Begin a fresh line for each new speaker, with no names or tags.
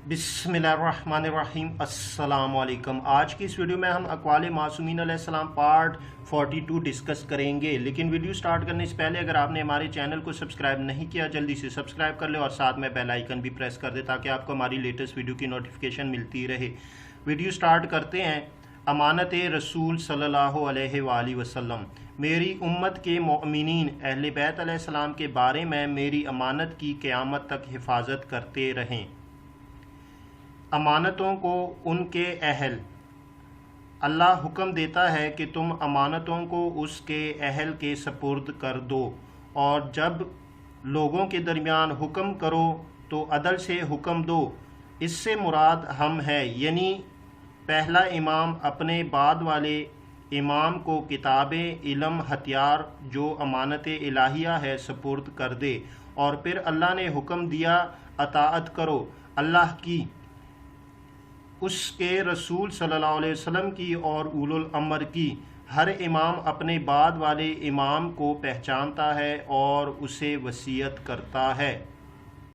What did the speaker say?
बिस्मिल्लाहिर्रहमानिर्रहीम। अस्सलाम वालेकुम। आज की इस वीडियो में हम अक़वाल मासूमीन अलैहिस्सलाम पार्ट 42 डिस्कस करेंगे। लेकिन वीडियो स्टार्ट करने से पहले अगर आपने हमारे चैनल को सब्सक्राइब नहीं किया जल्दी से सब्सक्राइब कर ले और साथ में बेल आइकन भी प्रेस कर दे ताकि आपको हमारी लेटेस्ट वीडियो की नोटिफिकेशन मिलती रहे। वीडियो स्टार्ट करते हैं। अमानत रसूल सल्लल्लाहु अलैहि वसल्लम। मेरी उम्मत के मोमिनीन अहले बैत अलैहिस्सलाम के बारे में मेरी अमानत की क़यामत तक हिफाजत करते रहें। अमानतों को उनके अहल। अल्लाह हुक्म देता है कि तुम अमानतों को उसके अहल के सपुर्द कर दो, और जब लोगों के दरमियान हुक्म करो तो अदल से हुक्म दो। इससे मुराद हम है, यानी पहला इमाम अपने बाद वाले इमाम को किताबें इल्म हथियार जो अमानत इलाहिया है सपुर्द कर दे, और फिर अल्लाह ने हुक्म दिया अताअत करो अल्लाह की, उसके रसूल सल्लल्लाहु अलैहि वसल्लम की और उलुल अमर की। हर इमाम अपने बाद वाले इमाम को पहचानता है और उसे वसीयत करता है।